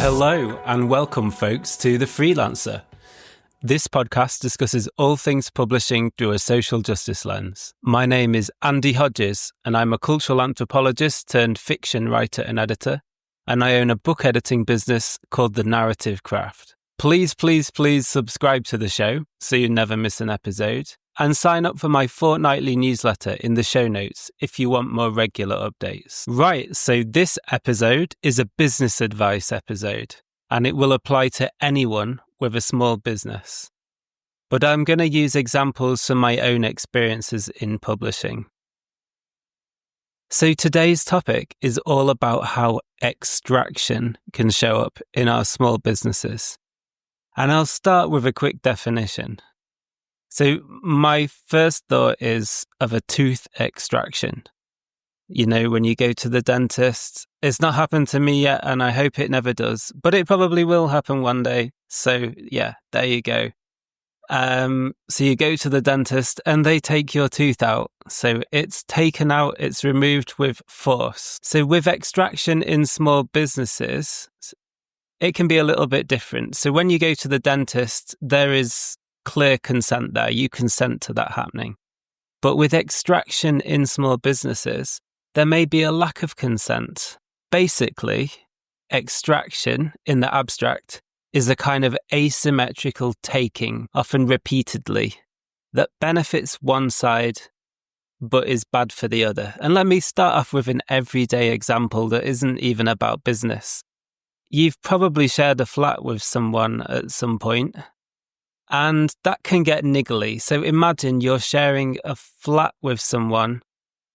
Hello and welcome, folks, to The Freelancer. This podcast discusses all things publishing through a social justice lens. My name is Andy Hodges, and I'm a cultural anthropologist turned fiction writer and editor, and I own a book editing business called The Narrative Craft. Please subscribe to the show so you never miss an episode, and sign up for my fortnightly newsletter in the show notes if you want more regular updates. Right, so this episode is a business advice episode, and it will apply to anyone with a small business. But I'm going to use examples from my own experiences in publishing. So today's topic is all about how extraction can show up in our small businesses. And I'll start with a quick definition. So my first thought is of a tooth extraction. You know, when you go to the dentist, it's not happened to me yet, and I hope it never does, but it probably will happen one day. So yeah, there you go. So you go to the dentist and they take your tooth out. So it's taken out, it's removed with force. So with extraction in small businesses, it can be a little bit different. So when you go to the dentist, there is clear consent there. You consent to that happening. But with extraction in small businesses, there may be a lack of consent. Basically, extraction in the abstract is a kind of asymmetrical taking, often repeatedly, that benefits one side but is bad for the other. And let me start off with an everyday example that isn't even about business. You've probably shared a flat with someone at some point, and that can get niggly. So imagine you're sharing a flat with someone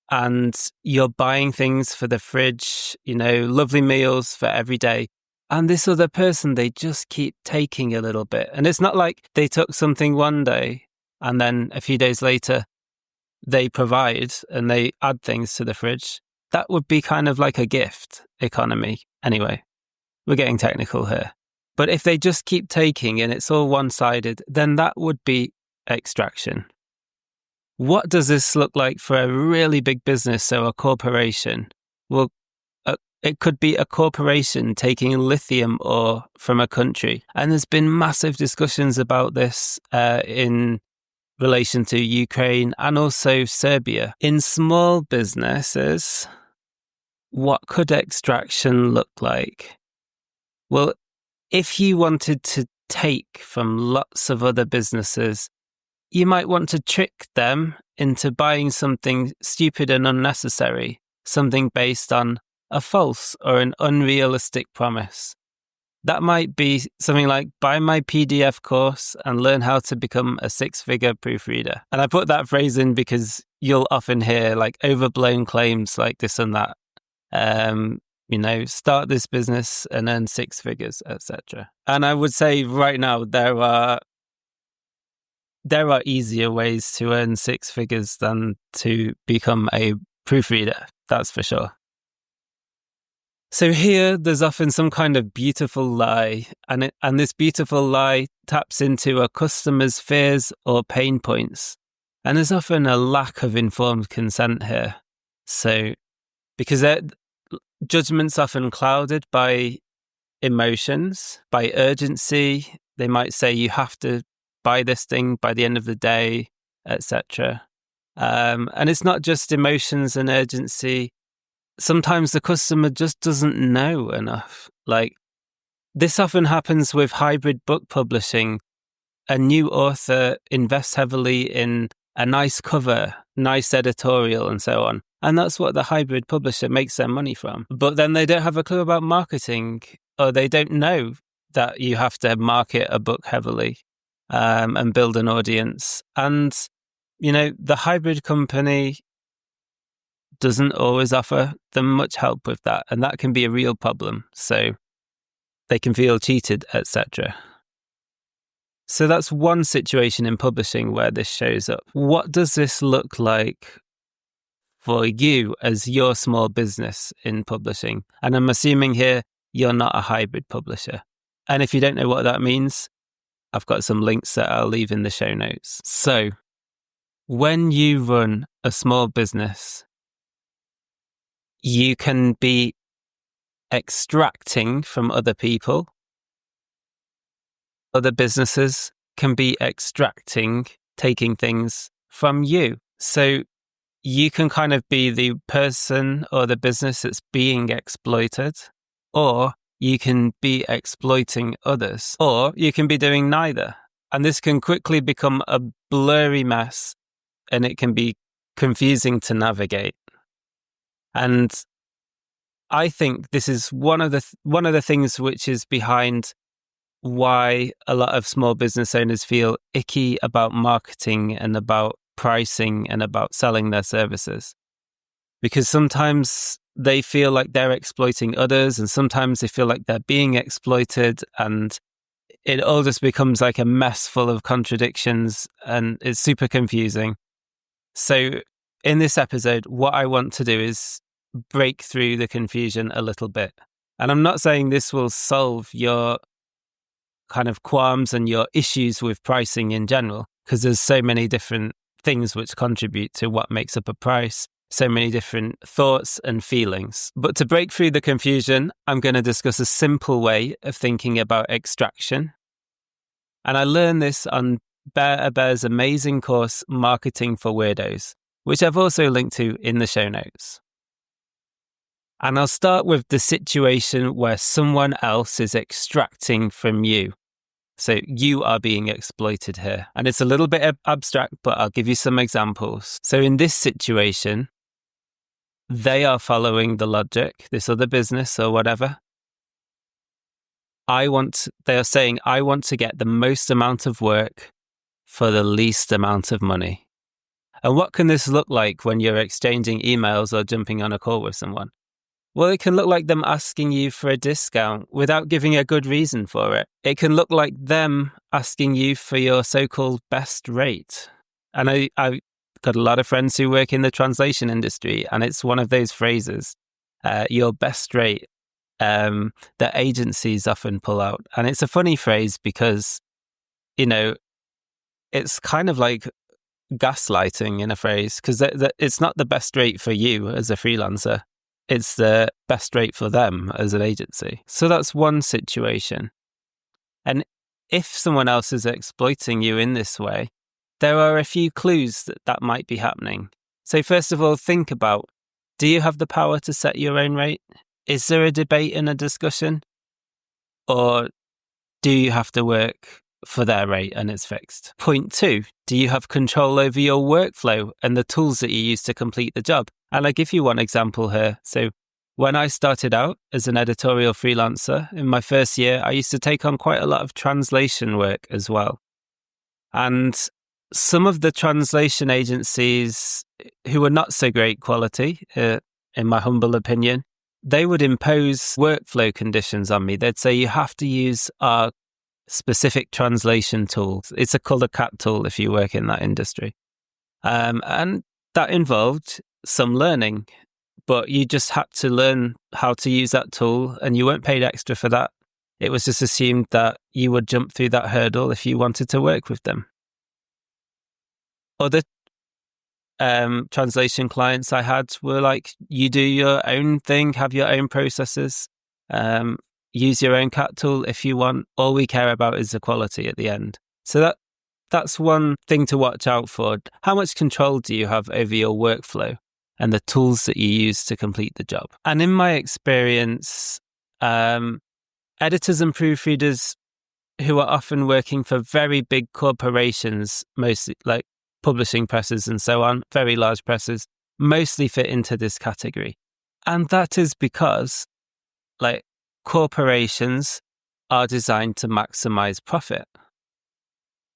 and you're buying things for the fridge, you know, lovely meals for every day. And this other person, they just keep taking a little bit. And it's not like they took something one day and then a few days later they provide and they add things to the fridge. That would be kind of like a gift economy. Anyway, we're getting technical here. But if they just keep taking and it's all one-sided, then that would be extraction. What does this look like for a really big business, so a corporation? Well, it could be a corporation taking lithium ore from a country. And there's been massive discussions about this in relation to Ukraine and also Serbia. In small businesses, what could extraction look like? Well, if you wanted to take from lots of other businesses, you might want to trick them into buying something stupid and unnecessary, something based on a false or an unrealistic promise. That might be something like, buy my PDF course and learn how to become a six-figure proofreader. And I put that phrase in because you'll often hear like overblown claims like this and that. You know, start this business and earn six figures, etc. And I would say right now there are easier ways to earn six figures than to become a proofreader. That's for sure. So here, there's often some kind of beautiful lie, and this beautiful lie taps into a customer's fears or pain points. And there's often a lack of informed consent here. So, because judgment's often clouded by emotions, by urgency. They might say you have to buy this thing by the end of the day, etc. And it's not just emotions and urgency. Sometimes the customer just doesn't know enough. Like, this often happens with hybrid book publishing. A new author invests heavily in a nice cover, nice editorial, and so on. And that's what the hybrid publisher makes their money from. But then they don't have a clue about marketing, or they don't know that you have to market a book heavily and build an audience. And, you know, the hybrid company doesn't always offer them much help with that. And that can be a real problem. So they can feel cheated, etc. So that's one situation in publishing where this shows up. What does this look like for you as your small business in publishing? And I'm assuming here you're not a hybrid publisher. And if you don't know what that means, I've got some links that I'll leave in the show notes. So when you run a small business, you can be extracting from other people. Other businesses can be extracting, taking things from you. So you can kind of be the person or the business that's being exploited, or you can be exploiting others, or you can be doing neither. And this can quickly become a blurry mess, and it can be confusing to navigate. And I think this is one of the things which is behind why a lot of small business owners feel icky about marketing and about pricing and about selling their services. Because sometimes they feel like they're exploiting others, and sometimes they feel like they're being exploited, and it all just becomes like a mess full of contradictions, and it's super confusing. So in this episode, what I want to do is break through the confusion a little bit. And I'm not saying this will solve your kind of qualms and your issues with pricing in general, because there's so many different things which contribute to what makes up a price, so many different thoughts and feelings. But to break through the confusion, I'm going to discuss a simple way of thinking about extraction. And I learned this on Bear's amazing course, Marketing for Weirdos, which I've also linked to in the show notes. And I'll start with the situation where someone else is extracting from you. So you are being exploited here. And it's a little bit abstract, but I'll give you some examples. So in this situation, they are following the logic, this other business or whatever. They are saying, I want to get the most amount of work for the least amount of money. And what can this look like when you're exchanging emails or jumping on a call with someone? Well, it can look like them asking you for a discount without giving a good reason for it. It can look like them asking you for your so-called best rate. And I've got a lot of friends who work in the translation industry, and it's one of those phrases, your best rate, that agencies often pull out. And it's a funny phrase because, it's kind of like gaslighting in a phrase, because it's not the best rate for you as a freelancer. It's the best rate for them as an agency. So that's one situation. And if someone else is exploiting you in this way, there are a few clues that might be happening. So first of all, think about, do you have the power to set your own rate? Is there a debate and a discussion? Or do you have to work for their rate and it's fixed? Point 2, do you have control over your workflow and the tools that you use to complete the job? And I'll give you one example here. So when I started out as an editorial freelancer in my first year, I used to take on quite a lot of translation work as well. And some of the translation agencies who were not so great quality, in my humble opinion, they would impose workflow conditions on me. They'd say, you have to use our specific translation tools. It's called a CAT tool if you work in that industry. And that involved some learning, but you just had to learn how to use that tool, and you weren't paid extra for that. It was just assumed that you would jump through that hurdle if you wanted to work with them. Other translation clients I had were like, you do your own thing, have your own processes, use your own CAT tool if you want. All we care about is the quality at the end. So that's one thing to watch out for. How much control do you have over your workflow and the tools that you use to complete the job? And in my experience, editors and proofreaders who are often working for very big corporations, mostly like publishing presses and so on, very large presses, mostly fit into this category. And that is because corporations are designed to maximize profit.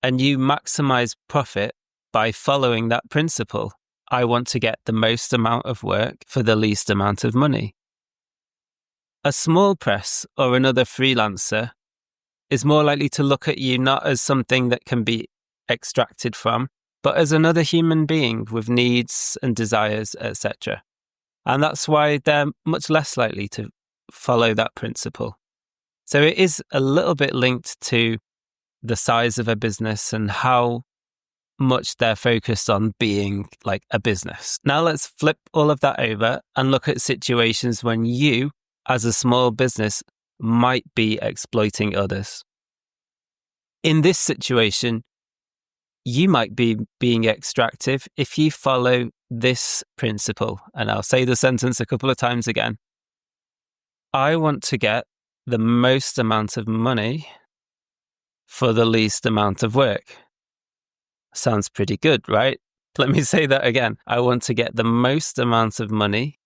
And you maximize profit by following that principle. I want to get the most amount of work for the least amount of money. A small press or another freelancer is more likely to look at you not as something that can be extracted from, but as another human being with needs and desires, etc. And that's why they're much less likely to follow that principle. So it is a little bit linked to the size of a business and how much they're focused on being like a business. Now let's flip all of that over and look at situations when you as a small business might be exploiting others. In this situation, you might be being extractive if you follow this principle. And I'll say the sentence a couple of times again. I want to get the most amount of money for the least amount of work. Sounds pretty good, right? Let me say that again. I want to get the most amount of money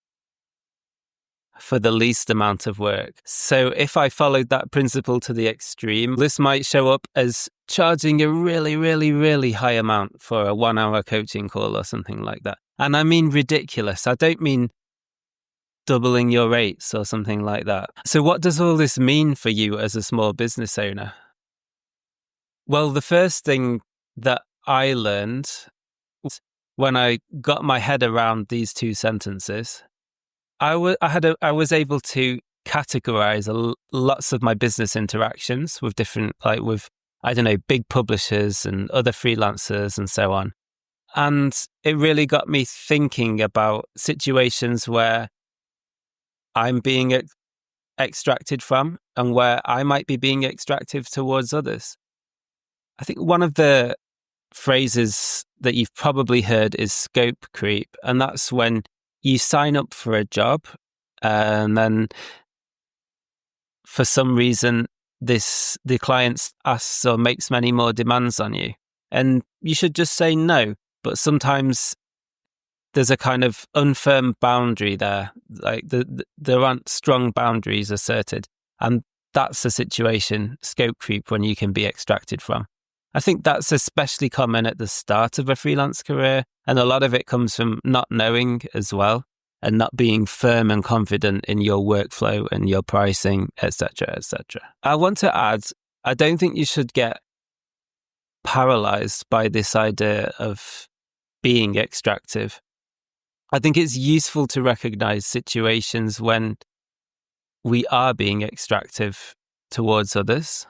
for the least amount of work. So if I followed that principle to the extreme, this might show up as charging a really, really, really high amount for a 1-hour coaching call or something like that. And I mean ridiculous. I don't mean doubling your rates or something like that. So what does all this mean for you as a small business owner? Well, the first thing that I learned when I got my head around these two sentences, I was able to categorize lots of my business interactions with different, big publishers and other freelancers and so on. And it really got me thinking about situations where I'm being extracted from and where I might be being extractive towards others. I think one of the phrases that you've probably heard is scope creep. And that's when you sign up for a job and then for some reason the client asks or makes many more demands on you. And you should just say no. But sometimes there's a kind of unfirm boundary there. Like there aren't strong boundaries asserted. And that's a situation, scope creep, when you can be extracted from. I think that's especially common at the start of a freelance career. And a lot of it comes from not knowing as well and not being firm and confident in your workflow and your pricing, etc., etc. I want to add, I don't think you should get paralyzed by this idea of being extractive. I think it's useful to recognize situations when we are being extractive towards others.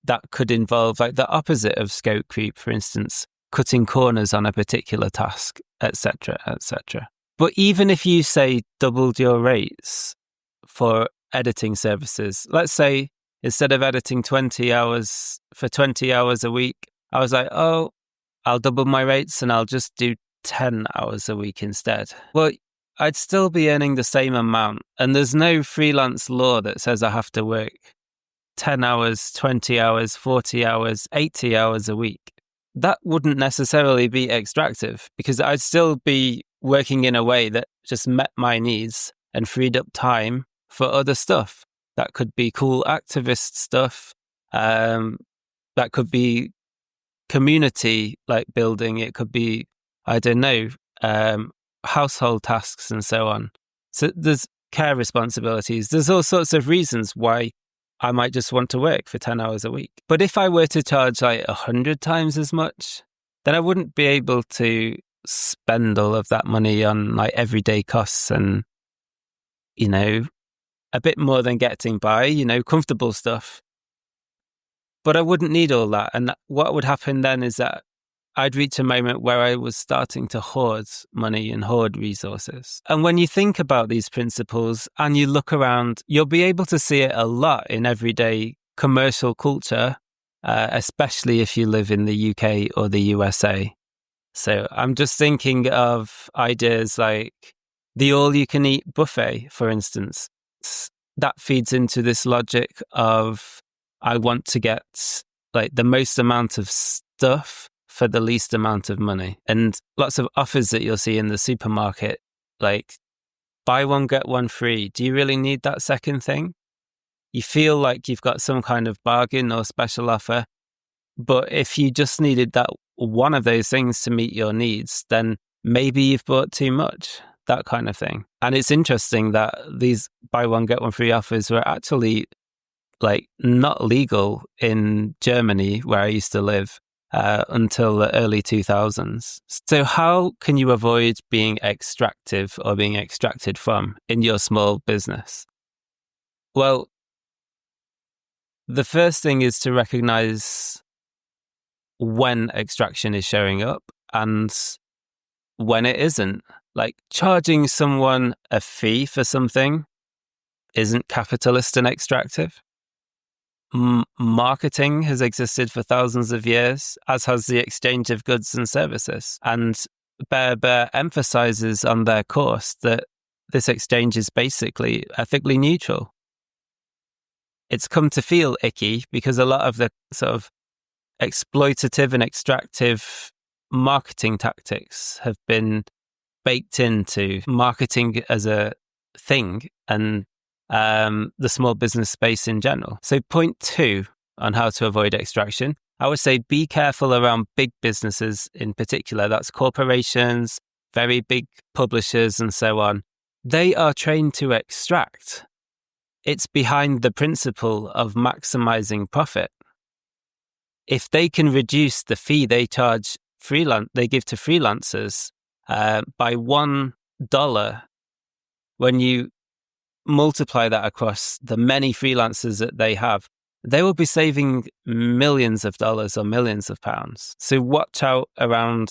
That could involve like the opposite of scope creep, for instance, cutting corners on a particular task, etc., etc. But even if you say doubled your rates for editing services, let's say instead of editing 20 hours for 20 hours a week, I was like, oh, I'll double my rates and I'll just do 10 hours a week instead. Well, I'd still be earning the same amount. And there's no freelance law that says I have to work 10 hours, 20 hours, 40 hours, 80 hours a week. That wouldn't necessarily be extractive because I'd still be working in a way that just met my needs and freed up time for other stuff. That could be cool activist stuff. That could be community like building. It could be, I don't know, household tasks and so on. So there's care responsibilities. There's all sorts of reasons why I might just want to work for 10 hours a week. But if I were to charge like 100 times as much, then I wouldn't be able to spend all of that money on like everyday costs and, you know, a bit more than getting by, you know, comfortable stuff. But I wouldn't need all that. And what would happen then is that I'd reach a moment where I was starting to hoard money and hoard resources. And when you think about these principles and you look around, you'll be able to see it a lot in everyday commercial culture, especially if you live in the UK or the USA. So I'm just thinking of ideas like the all-you-can-eat buffet, for instance. That feeds into this logic of I want to get like the most amount of stuff for the least amount of money. And lots of offers that you'll see in the supermarket, like buy one, get one free. Do you really need that second thing? You feel like you've got some kind of bargain or special offer. But if you just needed that one of those things to meet your needs, then maybe you've bought too much, that kind of thing. And it's interesting that these buy one, get one free offers were actually like not legal in Germany, where I used to live, until the early 2000s. So how can you avoid being extractive or being extracted from in your small business? Well, the first thing is to recognize when extraction is showing up and when it isn't. Like charging someone a fee for something isn't capitalist and extractive. Marketing has existed for thousands of years, as has the exchange of goods and services. And Bear emphasizes on their course that this exchange is basically ethically neutral. It's come to feel icky because a lot of the sort of exploitative and extractive marketing tactics have been baked into marketing as a thing and the small business space in general. So point 2 on how to avoid extraction, I would say be careful around big businesses in particular. That's corporations, very big publishers and so on. They are trained to extract. It's behind the principle of maximizing profit. If they can reduce the fee they charge they give to freelancers by $1, when you multiply that across the many freelancers that they have, they will be saving millions of dollars or millions of pounds. So watch out around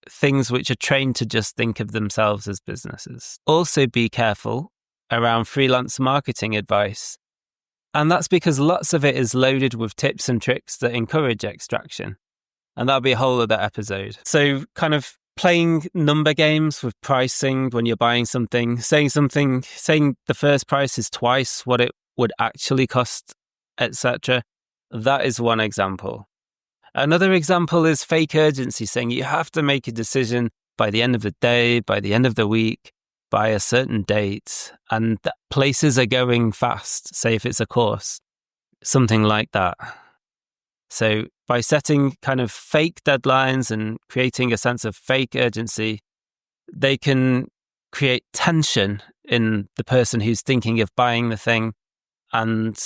things which are trained to just think of themselves as businesses. Also be careful around freelance marketing advice. And that's because lots of it is loaded with tips and tricks that encourage extraction. And that'll be a whole other episode. So kind of playing number games with pricing when you're buying something, saying the first price is twice what it would actually cost, etc. That is one example. Another example is fake urgency, saying you have to make a decision by the end of the day, by the end of the week, by a certain date, and places are going fast, say if it's a course, something like that. So by setting kind of fake deadlines and creating a sense of fake urgency, they can create tension in the person who's thinking of buying the thing, and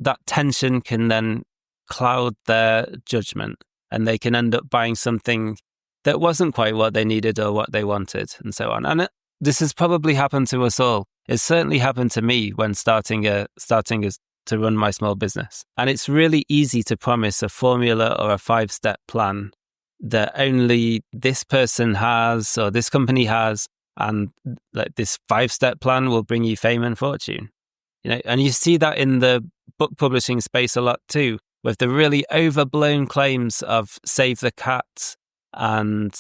that tension can then cloud their judgment, and they can end up buying something that wasn't quite what they needed or what they wanted, and so on. And this has probably happened to us all. It certainly happened to me when starting to run my small business. And it's really easy to promise a formula or a 5-step plan that only this person has or this company has, and like this 5-step plan will bring you fame and fortune. And you see that in the book publishing space a lot too, with the really overblown claims of Save the Cat and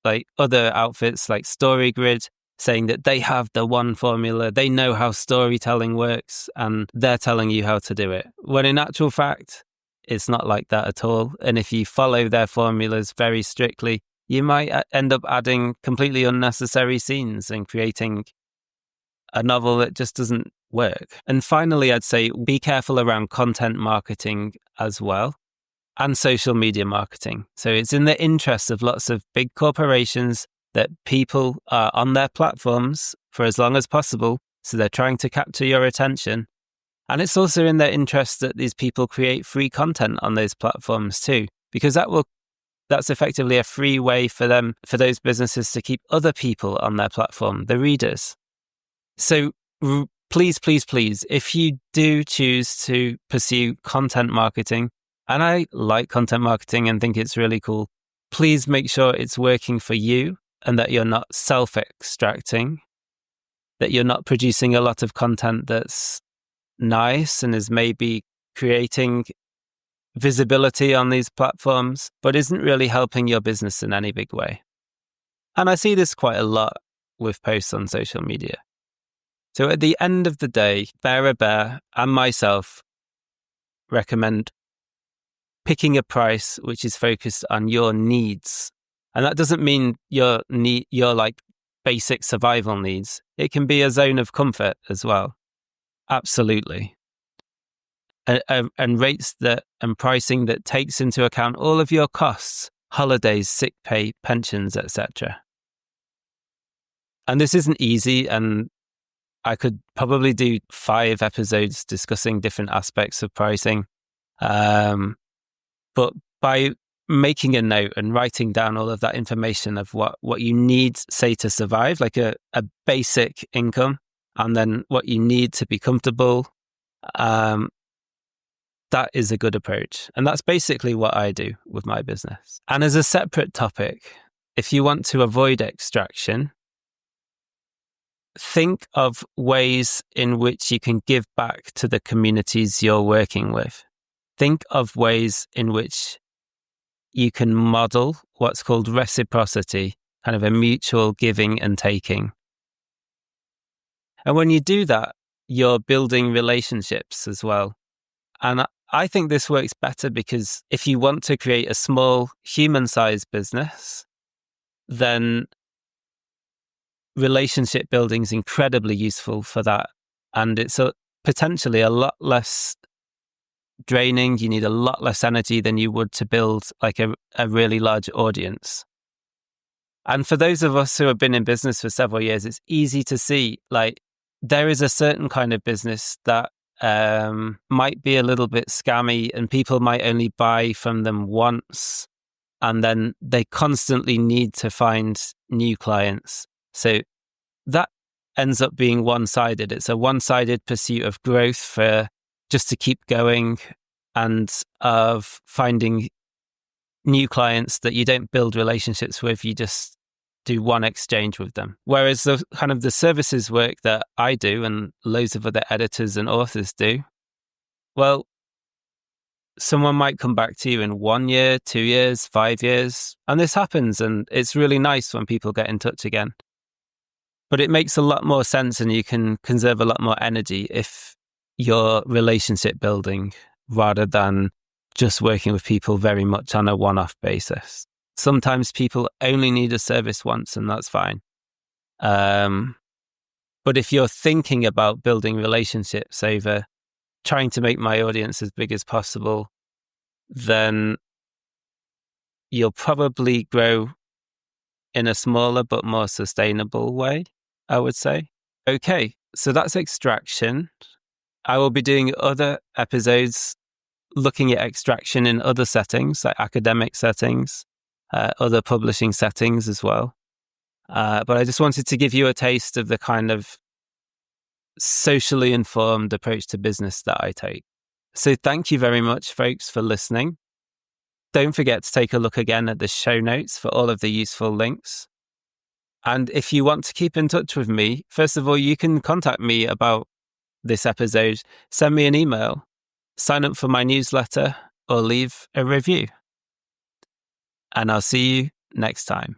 like other outfits like StoryGrid, saying that they have the one formula, they know how storytelling works, and they're telling you how to do it. When in actual fact, it's not like that at all. And if you follow their formulas very strictly, you might end up adding completely unnecessary scenes and creating a novel that just doesn't work. And finally, I'd say be careful around content marketing as well, and social media marketing. So it's in the interest of lots of big corporations that people are on their platforms for as long as possible. So they're trying to capture your attention. And it's also in their interest that these people create free content on those platforms too, because that's effectively a free way for those businesses to keep other people on their platform, the readers. So please, if you do choose to pursue content marketing, and I like content marketing and think it's really cool, please make sure it's working for you and that you're not self-extracting, that you're not producing a lot of content that's nice and is maybe creating visibility on these platforms, but isn't really helping your business in any big way. And I see this quite a lot with posts on social media. So at the end of the day, Bear and myself recommend picking a price which is focused on your needs. And that doesn't mean your like basic survival needs. It can be a zone of comfort as well. Absolutely. And rates and pricing that takes into account all of your costs, holidays, sick pay, pensions, etc. And this isn't easy, and I could probably do 5 episodes discussing different aspects of pricing. But by making a note and writing down all of that information of what you need, say, to survive, like a basic income, and then what you need to be comfortable, that is a good approach. And that's basically what I do with my business. And as a separate topic, if you want to avoid extraction, think of ways in which you can give back to the communities you're working with. Think of ways in which you can model what's called reciprocity, kind of a mutual giving and taking. And when you do that, you're building relationships as well. And I think this works better because if you want to create a small human-sized business, then relationship building is incredibly useful for that. And it's potentially a lot less draining. You need a lot less energy than you would to build like a really large audience. And for those of us who have been in business for several years, it's easy to see like there is a certain kind of business that might be a little bit scammy and people might only buy from them once and then they constantly need to find new clients. So that ends up being one-sided. It's a one-sided pursuit of growth for just to keep going and of finding new clients that you don't build relationships with, you just do one exchange with them. Whereas the kind of the services work that I do and loads of other editors and authors do, well, someone might come back to you in 1 year, 2 years, 5 years, and this happens and it's really nice when people get in touch again. But it makes a lot more sense and you can conserve a lot more energy if you're relationship building rather than just working with people very much on a one-off basis. Sometimes people only need a service once and that's fine. But if you're thinking about building relationships over trying to make my audience as big as possible, then you'll probably grow in a smaller but more sustainable way, I would say. Okay, so that's extraction. I will be doing other episodes looking at extraction in other settings, like academic settings, other publishing settings as well. But I just wanted to give you a taste of the kind of socially informed approach to business that I take. So thank you very much, folks, for listening. Don't forget to take a look again at the show notes for all of the useful links. And if you want to keep in touch with me, first of all, you can contact me about this episode, send me an email, sign up for my newsletter, or leave a review. And I'll see you next time.